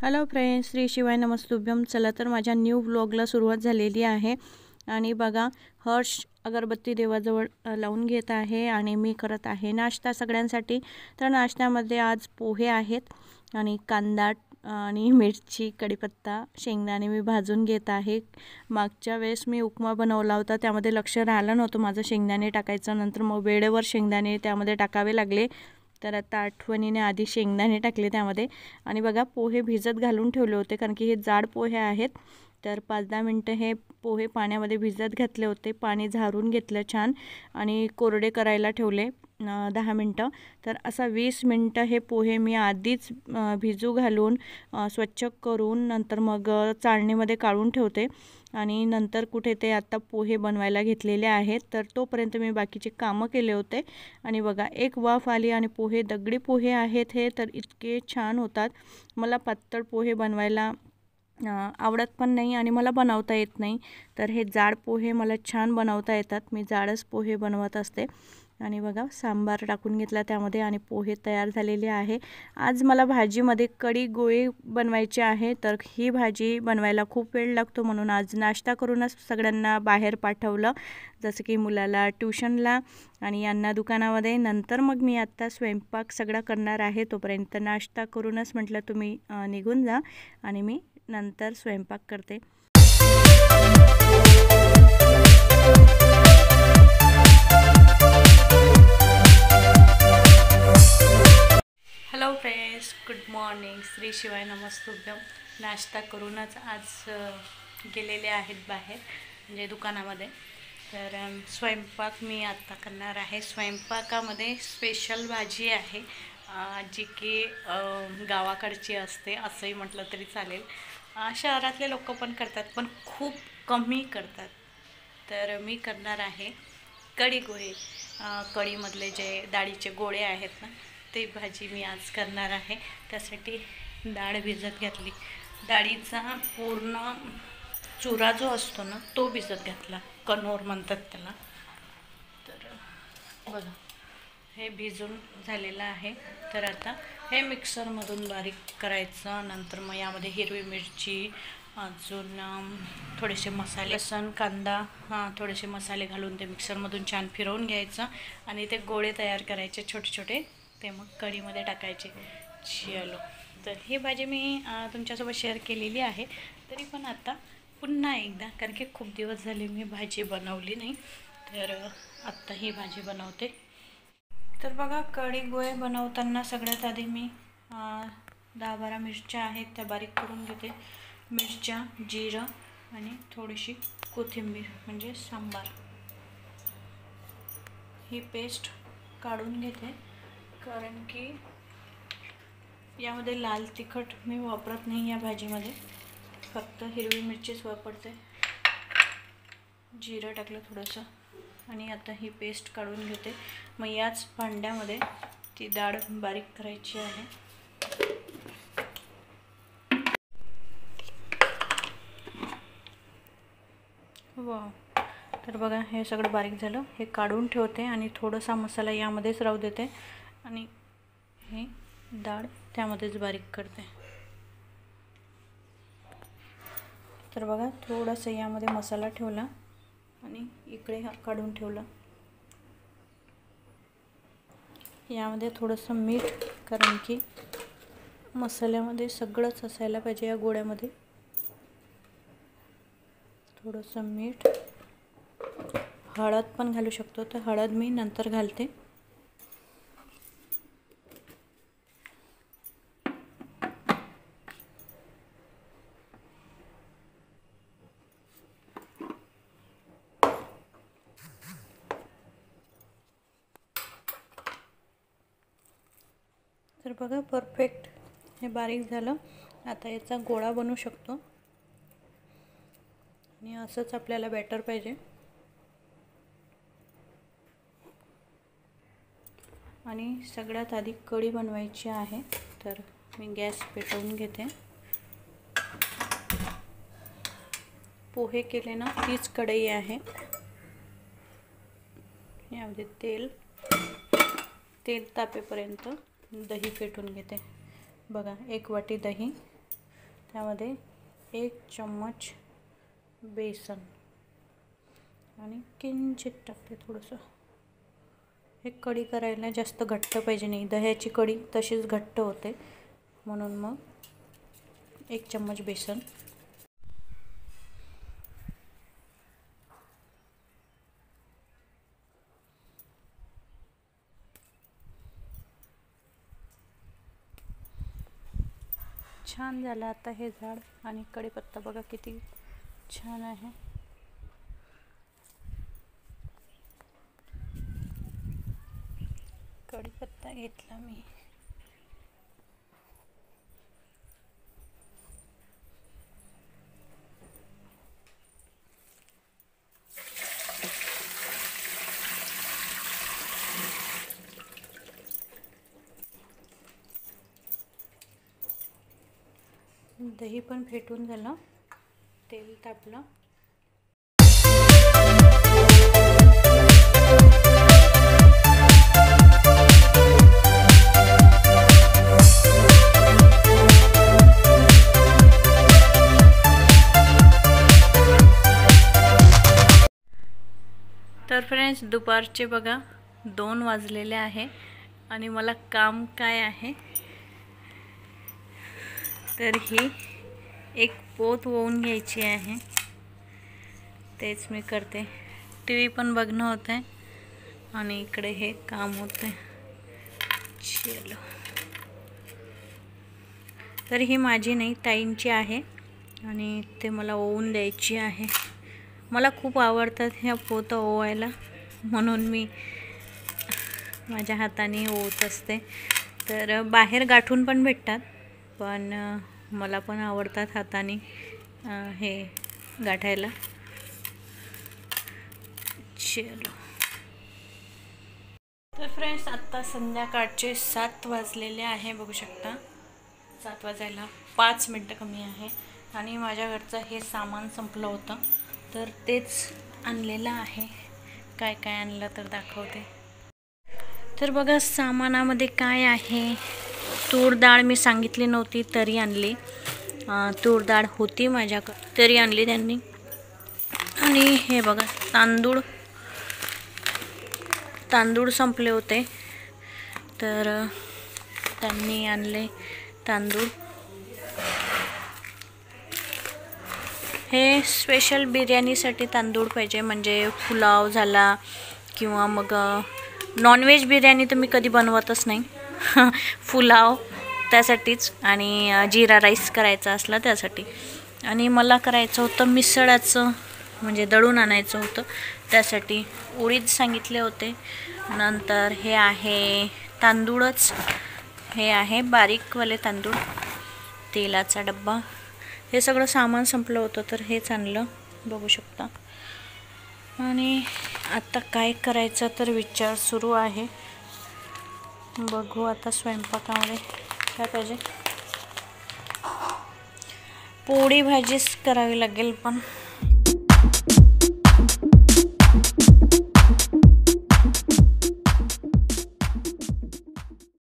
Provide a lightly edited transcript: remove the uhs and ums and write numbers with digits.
Hello friends, Shri शिवाय नमस्तुभ्यम. चला तर माझ्या न्यू व्लॉगला सुरुवात झालेली आहे. आणि बघा, हर्ष अगरबत्ती देवाजवळ लावून घेत आहे आणि मी करत आहे नाश्ता सगळ्यांसाठी. तर नाश्त्यामध्ये आज पोहे आहेत आणि कांदा आणि मिरची, कढीपत्ता, शेंगदाणे मी भाजून घेत आहे. मागच्या वेळेस मी उपमा बनवला होता, त्यामध्ये लक्ष राहिलं नव्हतं माझं शेंगदाणे टाकायचं. नंतर मग वेळेवर शेंगदाणे त्यामध्ये टाकावे लागले. तर आता आठवणीने आधी शेंगदाणे टाकले त्यामध्ये. आणि बघा, पोहे भिजत घालून ठेवले होते कारण की हे जाड पोहे आहेत. तर 5-10 मिनटं हे पोहे पाण्यामध्ये भिजत घातले होते. पाणी झारून घेतलं छान आणि कोरडे करायला ठेवले 10 मिनटं. तर असा 20 मिनटं हे पोहे मी आधीच भिजू घालून स्वच्छ करून नंतर मग चाळणीमध्ये काढून ठेवते. आणि नंतर कुठे ते आता पोहे बनवायला घेतलेले आहेत. तर तोपर्यंत मी बाकीचे कामं केले होते. आणि बघा, एक वाफ आली आणि पोहे दगडी पोहे आहेत हे, तर इतके छान होतात. मला पातळ पोहे बनवायला आवडत पण नाही आणि मला बनवता येत नाही. तर हे जाड पोहे मला छान बनवता येतात. मी जाडच पोहे बनवत असते. आणि बघा, सांबार टाकून घेतला त्यामध्ये आणि पोहे तयार झालेले आहे. आज मला भाजीमध्ये कढी गोळे बनवायचे आहे. तर ही भाजी बनवायला खूप वेळ लागतो, म्हणून आज नाश्ता करूनच सगळ्यांना बाहेर पाठवलं, जसं की मुलाला ट्यूशनला आणि यांना दुकानामध्ये. नंतर मग मी आत्ता स्वयंपाक सगळा करणार आहे. तोपर्यंत नाश्ता करूनच म्हटलं तुम्ही निघून जा आणि मी नंतर स्वयंपाक करते. Hello friends, good morning. Shri शिवाय नमस्तुभ्यम. नाश्ता करूनच आज गेलेले आहेत बाहेर, म्हणजे दुकानामध्ये. तर स्वयंपाक मी आत्ता करणार आहे. स्वयंपाकामध्ये स्पेशल भाजी आहे, जी की गावाकडची असते असंही म्हटलं तरी चालेल. शहरातले लोक पण करतात, पण खूप कमी करतात. तर मी करणार आहे कढी गोळे. कढीमधले जे डाळीचे गोळे आहेत ना, ते भाजी मी आज करणार आहे. त्यासाठी डाळ भिजत घातली. डाळीचा पूर्ण चुरा जो असतो ना, तो भिजत घातला. कणोर म्हणतात त्याला. तर बघा, हे भिजून झालेलं आहे. तर आता हे मिक्सरमधून बारीक करायचं. नंतर मग यामध्ये हिरवी मिरची, अजून थोडेसे मसाले, लसूण, कांदा, थोडेसे मसाले घालून ते मिक्सरमधून छान फिरवून घ्यायचं आणि ते गोळे तयार करायचे छोटे छोटे. ते मग कढीमध्ये टाकायचे. चलो, तर ही भाजी मी तुमच्यासोबत शेअर केलेली आहे. तरी पण आता पुन्हा एकदा, कारण की खूप दिवस झाले मी भाजी बनवली नाही, तर आत्ता ही भाजी बनवते. तर बघा, कढी गोळे बनवताना सगळ्यात आधी मी 10-12 मिरच्या आहेत त्या बारीक करून घेते. मिरच्या, जिरं आणि थोडीशी कोथिंबीर, म्हणजे सांबार. ही पेस्ट काढून घेते, कारण की यामध्ये लाल तिखट मी वापरत नाही या भाजीमध्ये, फक्त हिरवी मिरचीच वापरते. जिरं टाकलं थोडंसं आणि आता ही पेस्ट काढून घेते. मग याच भांड्यामध्ये ती डाळ बारीक करायची आहे. वा, तर बघा, हे सगळं बारीक झालं. हे काढून ठेवते आणि थोडासा मसाला यामध्येच राहू देते आणि हे डाळ त्यामध्येच बारीक करते. तर बघा, थोडासा यामध्ये मसाला ठेवला आणि इकडे काढून ठेवलं. यामध्ये थोडंसं मीठ, कारण की मसाल्यामध्ये सगळंच असायला पाहिजे या गोळ्यामध्ये. थोडंसं मीठ, हळद पण घालू शकतो, तर हळद मी नंतर घालते. तर बघा, परफेक्ट हे बारीक झालं. आता याचा गोळा बनवू शकतो आणि असंच आपल्याला बॅटर पाहिजे. आणि सगळ्यात आधी कढी बनवायची आहे, तर मी गॅस पेटवून घेते. पोहे केले ना, तीच कढई आहे. यामध्ये तेल तापेपर्यंत दही फेटून घेते. बघा, 1 वाटी दही, त्यामध्ये 1 चम्मच बेसन आणि किंचित टाकते थोडंसं. हे कढी करायला जास्त घट्ट पाहिजे नाही, दह्याची कढी तशीच घट्ट होते, म्हणून मग 1 चम्मच बेसन. छान झालं आता हे झाड. आणि कढीपत्ता बघा किती छान आहे. कढीपत्ता घेतला मी. दही पण फेटून झालं, तेल तापलं. तर फ्रेंड्स, दुपारचे बघा 2 वाजलेले आहे आणि मला काम काय आहे तर ही एक पोत वळून घ्यायची आहे, तेच मी करते. टीव्ही पण बघणं होतं आणि इकडे हे काम होतं. चलो, तर ही माझी नाही, ताईंची आहे आणि ते मला ओवून द्यायची आहे. मला खूप आवडतात ह्या पोतं ओवायला, म्हणून मी माझ्या हाताने ओवत असते. तर बाहेर गाठून पण भेटतात, पण मला पण आवडतात हाताने हे गाठायला. चलो, तर फ्रेंड्स, आत्ता संध्याकाळचे 7 वाजलेले आहे, बघू शकता. 7 वाजायला 5 मिनटं कमी आहे आणि माझ्या घरचं हे सामान संपलं होतं, तर तेच आणलेलं आहे. काय काय आणलं तर दाखवते. तर बघा सामानामध्ये काय आहे. तूर डाळ मी सांगितली नव्हती तरी आणली. तूर डाळ होती माझ्याकडे तरी आणली त्यांनी. आणि हे बघा तांदूळ संपले होते तर त्यांनी आणले तांदूळ. हे स्पेशल बिर्याणीसाठी तांदूळ पाहिजे, म्हणजे पुलाव झाला किंवा मग नॉनव्हेज बिर्याणी तर मी कधी बनवतच नाही. पुलाव त्यासाठीच आणि जिरा राईस करायचा असला त्यासाठी. आणि मला करायचं होतं मिसळाचं, म्हणजे दळून आणायचं होतं, त्यासाठी उडीद सांगितले होते. नंतर हे आहे तांदूळच, हे आहे बारीकवाले तांदूळ, तेलाचा डब्बा. हे सगळं सामान संपलं होतं तर हेच आणलं, बघू शकता. आणि आता काय करायचं तर विचार सुरू आहे. बघू आता स्वयंपाकामध्ये काय पाहिजे. पोळी भाजीच करावी लागेल, पण